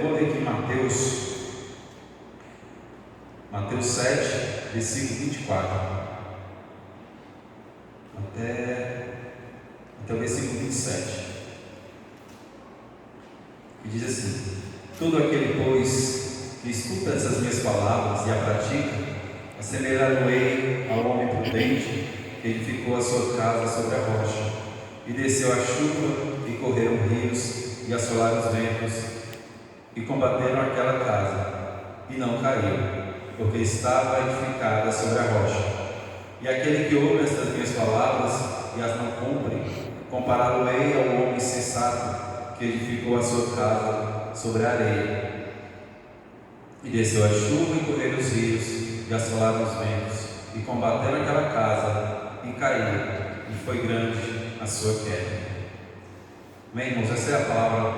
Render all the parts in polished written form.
vou ler aqui Mateus 7, versículo 24, até o versículo 27, que diz assim: todo aquele, pois, que escuta essas minhas palavras e a pratica, assemelhar-me-ei ao homem prudente que edificou a sua casa sobre a rocha, e desceu a chuva, e correram rios, e assolaram os ventos, e combateram aquela casa, e não caiu, porque estava edificada sobre a rocha. E aquele que ouve estas minhas palavras e as não cumpre, compará-lo-ei ao homem insensato que edificou a sua casa sobre a areia. E desceu a chuva, e correram os rios, e assolaram os ventos, e combateram aquela casa, e caiu, e foi grande a sua queda. Bem, irmãos, essa é a palavra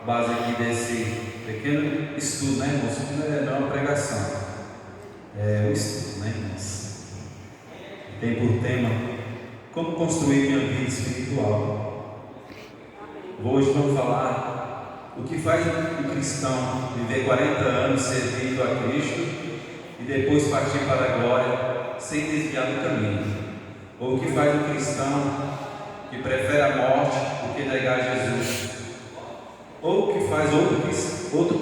base aqui desse pequeno estudo, né, irmãos? Não é uma pregação, é um estudo, né, irmãos? Tem por tema como construir minha vida espiritual. Vou hoje vamos falar o que faz um cristão viver 40 anos servindo a Cristo e depois partir para a glória sem desviar do caminho, ou o que faz um cristão que prefere a morte do que negar Jesus, ou o que faz outro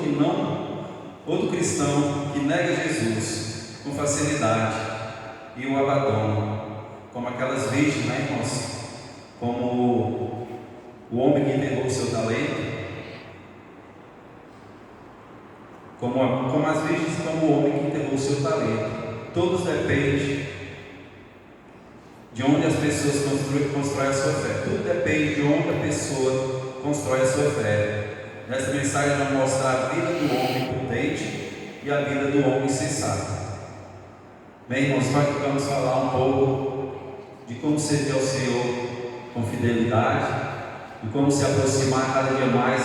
cristão que nega Jesus com facilidade e o abandona, como aquelas virgens, né, irmãos? Como o homem que entregou o seu talento, como as virgens, como o homem que entregou o seu talento. Todos dependem de onde as pessoas constroem a sua fé. Tudo depende de onde a pessoa constrói a sua fé. Nessa mensagem vamos mostrar a vida do homem prudente e a vida do homem sensato. Bem, irmãos, nós vamos falar um pouco de como servir ao Senhor com fidelidade e como se aproximar cada dia mais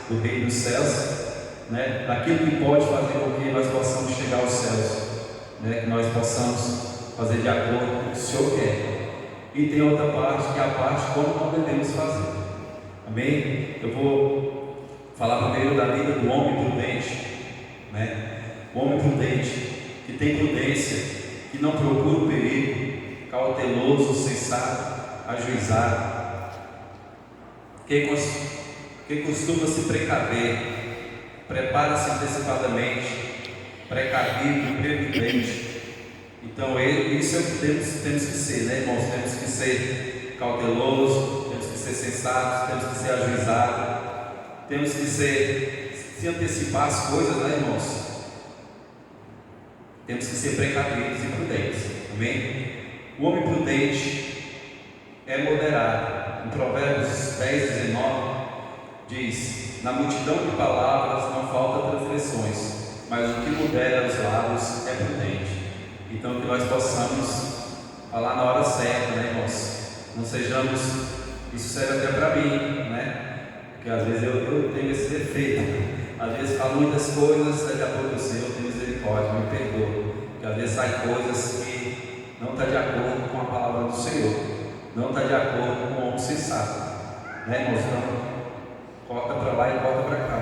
do Reino dos Céus, né? Daquilo que pode fazer com que nós possamos chegar aos céus, né? Que nós possamos fazer de acordo com o que o Senhor quer. E tem outra parte, que é a parte como nós devemos fazer. Amém? Eu vou falar primeiro da vida do homem prudente, né? O homem prudente, que tem prudência, que não procura o perigo, cauteloso, sensato, ajuizado, que costuma se precaver, prepara-se antecipadamente, precavido, previdente. Então, isso é o que temos que ser, né, irmãos? Temos que ser cautelosos, temos que ser sensatos, temos que ser ajuizados, temos que se antecipar às coisas, né, irmãos? Temos que ser precavidos e prudentes, amém? O homem prudente é moderado. Em Provérbios 10, 19 diz: na multidão de palavras não falta transgressões, mas o que modera os lábios é prudente. Então, que nós possamos falar na hora certa, né, irmãos? Não sejamos, isso serve até para mim, né? Porque às vezes eu tenho esse defeito. Às vezes falo muitas coisas, daqui a pouco o Senhor tem misericórdia, me perdoa. Porque às vezes saem coisas que não estão de acordo com a palavra do Senhor, não está de acordo com o homem sensato, né, irmãos? Então, corta para lá e corta para cá.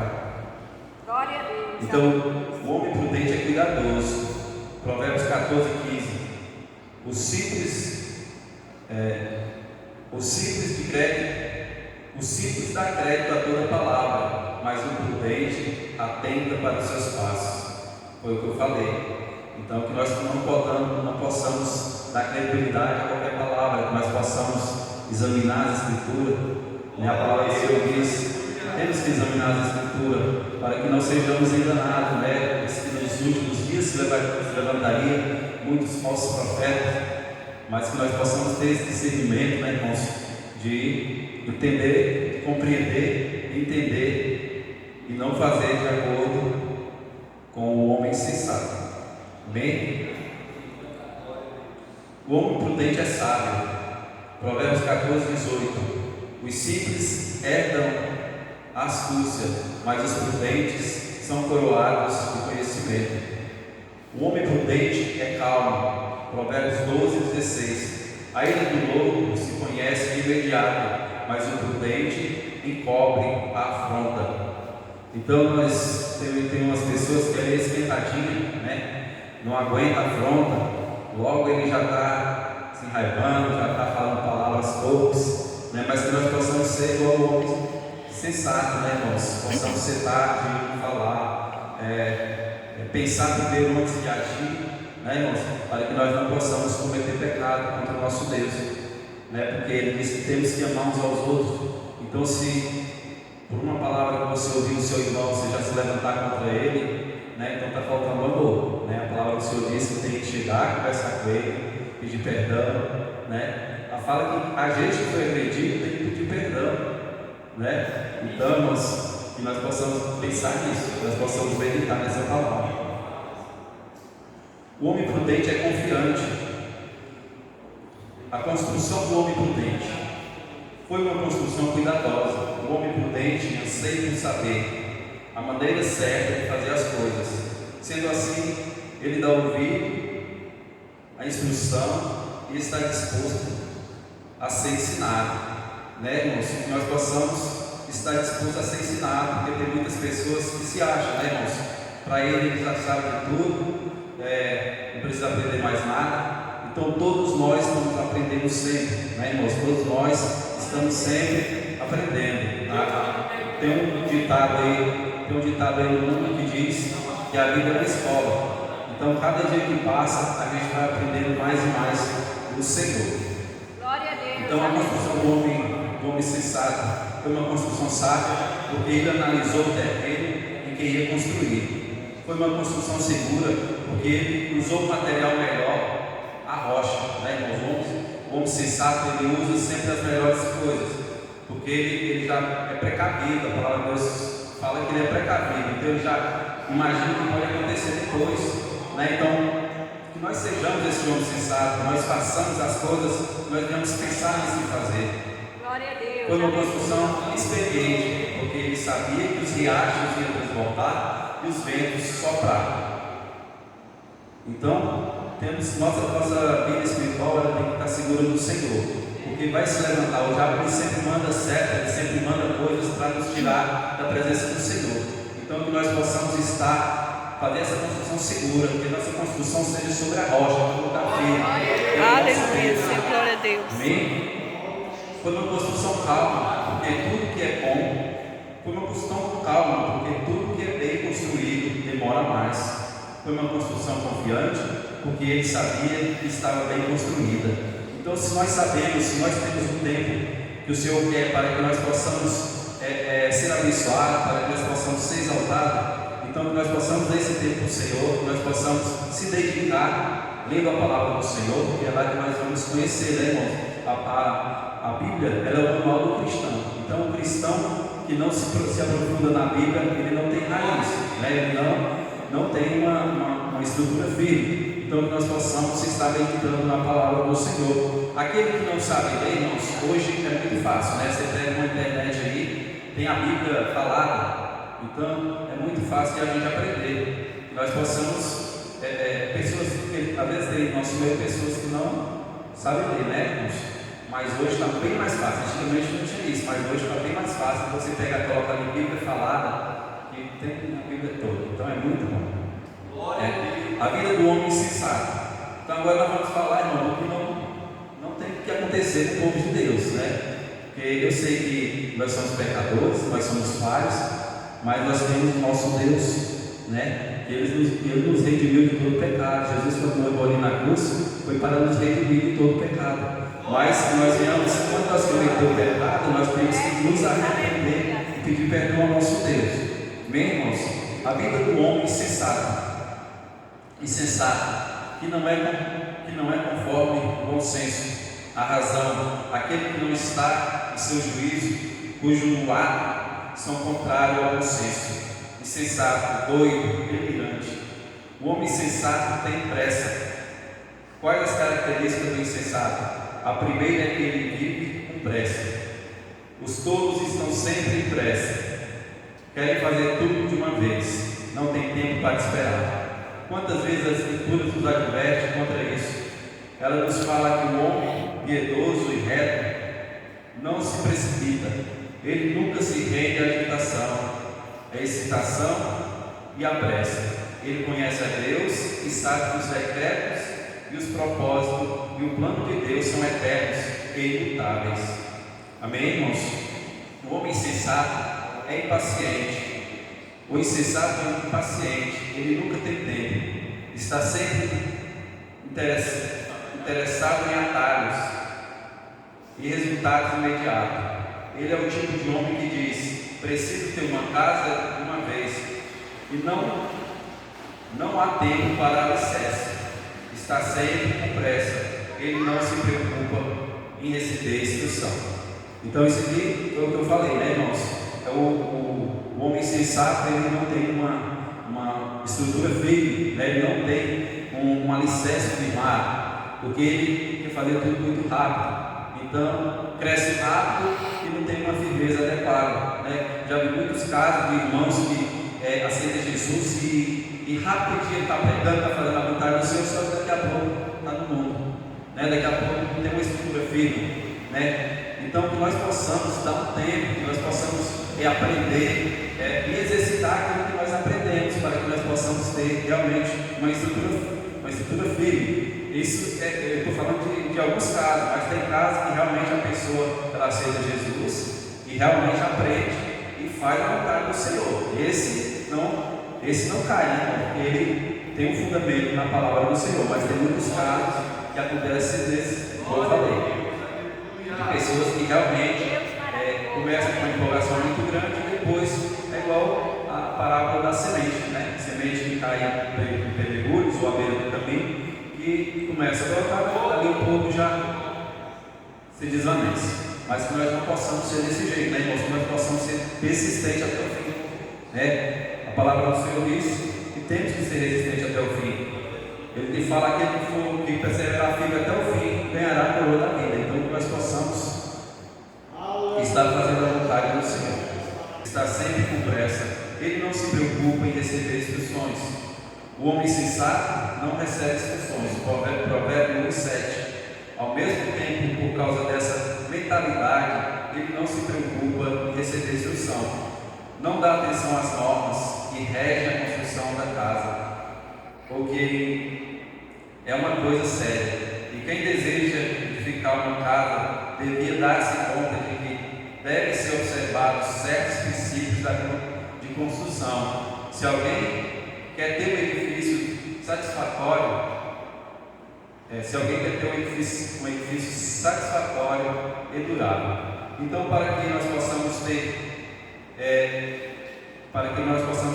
Glória a Deus. Então, o homem prudente é cuidadoso. Provérbios 14, 15. O simples dá crédito a toda palavra, mas o prudente atenta para os seus passos. Foi o que eu falei. Então, que nós não possamos dar credibilidade a qualquer palavra, que nós possamos examinar as Escrituras. A palavra do Senhor diz: temos que examinar as Escrituras para que não sejamos enganados, né? Que nos últimos dias se levantaria muitos falsos profetas, mas que nós possamos ter esse discernimento, né, irmãos, de entender, de compreender, entender e não fazer de acordo com o homem sensato. Amém? O homem prudente é sábio. Provérbios 14, 18. Os simples herdam a astúcia, mas os prudentes são coroados de conhecimento. O homem prudente é calmo. Provérbios 12, 16. A ira do louco se conhece de imediato, mas o prudente encobre a afronta. Então nós tem umas pessoas que é meio esquentadinha, né? Não aguenta a afronta, logo ele já está se enraivando, já está falando palavras poucas, né? Mas que nós possamos ser igual ao homem sensato, né, irmãos? Possamos sentar, de falar, pensar primeiro antes de agir, né, irmãos? Para que nós não possamos cometer pecado contra o nosso Deus, né? Porque ele diz que temos que amar uns aos outros. Então, se por uma palavra que você ouviu do seu irmão, você já se levantar contra ele, né? Então está faltando amor, né? A palavra do Senhor diz que tem que chegar, conversar com ele, pedir perdão, né? A fala que a gente que foi agredido tem que pedir perdão, né? Então, irmãos, que nós possamos pensar nisso, que nós possamos meditar nessa palavra. O homem prudente é confiante. A construção do homem prudente foi uma construção cuidadosa. O homem prudente anseia por saber a maneira certa de fazer as coisas. Sendo assim, ele dá ouvido à instrução e está disposto a ser ensinado, né, irmãos? Que nós possamos estar dispostos a ser ensinado, porque tem muitas pessoas que se acham, né, irmãos? Para ele já sabe de tudo, não precisa aprender mais nada. Então todos nós estamos aprendendo sempre, né, irmãos? Todos nós estamos sempre aprendendo. Tem um ditado aí no mundo que diz que a vida é uma escola. Então cada dia que passa, a gente vai aprendendo mais e mais do Senhor. Glória a Deus. Então a construção do homem sensato foi uma construção sábia, porque ele analisou o terreno em que ia construir. Foi uma construção segura, porque ele usou o material melhor, a rocha, né, irmãos? O homem sensato, ele usa sempre as melhores coisas, porque ele já é precavido. A palavra de Deus fala que ele é precavido, então ele já imagina o que pode acontecer depois, né? Então, que nós sejamos esse homem sensato, nós façamos as coisas, nós devemos pensar nisso e fazer. Glória a Deus. Foi uma construção experiente, porque ele sabia que os riachos iam transbordar e os ventos soprar. Então, nossa vida espiritual, ela tem que estar segura no Senhor, porque vai se levantar. O diabo, ele sempre manda certo, ele sempre manda coisas para nos tirar da presença do Senhor. Então, que nós possamos fazer essa construção segura, que a nossa construção seja sobre a rocha, no lugar firme. Aleluia, Senhor, glória a Deus. Amém? Foi uma construção calma, porque tudo que é bom, foi uma construção calma, porque tudo que é bem construído demora mais. Foi uma construção confiante, porque ele sabia que estava bem construída. Então, se nós sabemos, se nós temos um tempo que o Senhor quer para que nós possamos ser abençoados, para que nós possamos ser exaltados, então que nós possamos dar esse tempo para o Senhor, que nós possamos se dedicar lendo a palavra do Senhor, porque é lá que nós vamos conhecer, né, irmãos? A Bíblia, ela é o manual do cristão. Então, o cristão que não se aprofunda na Bíblia, ele não tem raiz, né? Ele não tem uma estrutura firme. Então, que nós possamos estar meditando na palavra do Senhor. Aquele que não sabe ler, irmãos, hoje é muito fácil, né? Você pega na internet aí, tem a Bíblia falada. Então, é muito fácil de a gente aprender. Que nós possamos, pessoas que às vezes tem no nosso meio pessoas que não sabem ler, né, irmãos? Mas hoje está bem mais fácil. Antigamente não tinha isso, mas hoje está bem mais fácil. Você pega, coloca ali Bíblia falada, que tem a Bíblia toda. Então é muito bom. A vida do homem sensato. Então agora nós vamos falar, irmão, do que não tem que acontecer no povo de Deus, né? Porque eu sei que nós somos pecadores, nós somos falhos, mas nós temos o nosso Deus, né? Que Ele nos redimiu de todo pecado. Jesus, quando morreu ali na cruz, foi para nos redimir de todo pecado. Mas nós venhamos, quando nós cometemos pecado, nós temos que nos arrepender e pedir perdão ao nosso Deus. Bem, irmãos, a vida do homem insensato, que não é conforme o bom senso, a razão, aquele que não está em seu juízo, cujo ato são contrários ao bom senso, insensato, doido, delirante. O homem insensato tem pressa. Quais as características do insensato? A primeira é que ele vive com pressa. Os tolos estão sempre em pressa, querem fazer tudo de uma vez, não tem tempo para esperar. Quantas vezes as Escrituras nos advertem contra isso? Ela nos fala que o homem piedoso e reto não se precipita, ele nunca se rende à agitação, a excitação e a pressa. Ele conhece a Deus e sabe que os decretos e os propósitos e o plano de Deus são eternos e imutáveis. Amém, irmãos? O homem insensato é impaciente. O insensato é impaciente, ele nunca tem tempo, está sempre interessado em atalhos e resultados imediatos. Ele é o tipo de homem que diz: preciso ter uma casa de uma vez, e não há tempo para alicerce. Está sempre com pressa, ele não se preocupa em receber instrução. Então isso aqui é o que eu falei, né, irmãos? É o homem sensato, ele não tem uma estrutura firme, né? Ele não tem um alicerce firmado, porque ele quer fazer tudo muito rápido. Então cresce rápido e não tem uma firmeza adequada, né? Já vi muitos casos de irmãos que aceitam Jesus e rapidinho está pregando, está fazendo a vontade do Senhor, só que daqui a pouco está no mundo, né? Daqui a pouco não tem uma estrutura firme, né? Então que nós possamos dar um tempo, que nós possamos aprender e exercitar aquilo que nós aprendemos, para que nós possamos ter realmente uma estrutura firme. Isso eu estou falando de alguns casos, mas tem casos que realmente a pessoa ela aceita Jesus e realmente aprende e faz a vontade do Senhor. Esse não cai, né? Porque ele tem um fundamento na palavra do Senhor, mas tem muitos casos que acontecem desse, como eu falei, de pessoas que realmente começam com uma empolgação muito grande e depois é igual a parábola da semente, né? Semente que cai em pedregulhos ou à beira do caminho, que começa a brotar, ali o povo já se desvanece. Mas que nós não possamos ser desse jeito, né, irmãos? Que nós possamos ser persistentes até o fim, né? A palavra do Senhor diz que temos que ser resistentes até o fim. Ele fala que perseverar firme até o fim ganhará a coroa da vida. Então que nós possamos estar fazendo a vontade do Senhor, está sempre com pressa, ele não se preocupa em receber instruções. O homem sensato não recebe instruções. Provérbio 1:7. Ao mesmo tempo, por causa dessa mentalidade, ele não se preocupa em receber instrução, não dá atenção às normas que regem a construção da casa, porque é uma coisa séria. E quem deseja edificar uma casa devia dar-se conta de que devem ser observados certos princípios de construção. Se alguém quer ter um edifício satisfatório, e durável, então para que nós possamos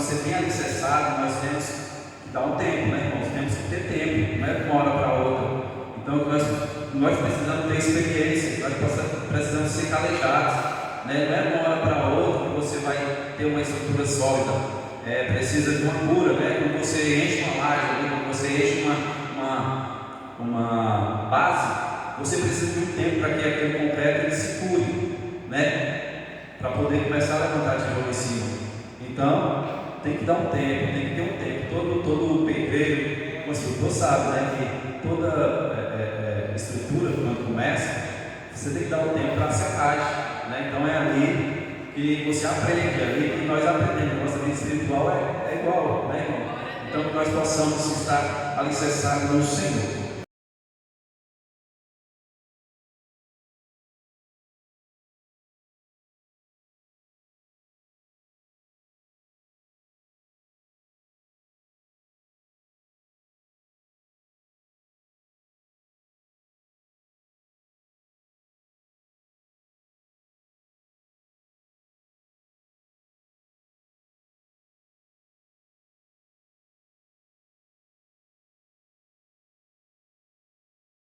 ser bem alicerçados, nós temos que dar um tempo, né, irmãos? Temos que ter tempo, não é de uma hora para outra. Então nós precisamos ter experiência, nós precisamos ser calejados, né? Não é de uma hora para outra que você vai ter uma estrutura sólida. Precisa de uma cura, né? Quando você enche uma laje, quando você enche uma base, você precisa de um tempo para que aquele concreto ele se cure, né? Para poder começar a levantar tijolo em cima. Então tem que dar um tempo, tem que ter um tempo. Todo pedreiro, como instrutor sabe, né? Que toda estrutura, quando começa, você tem que dar um tempo para a secagem, né? Então é ali que você aprende, é ali que nós aprendemos. Nossa vida espiritual é igual, né, irmão? Então que nós possamos estar alicerçados no Senhor.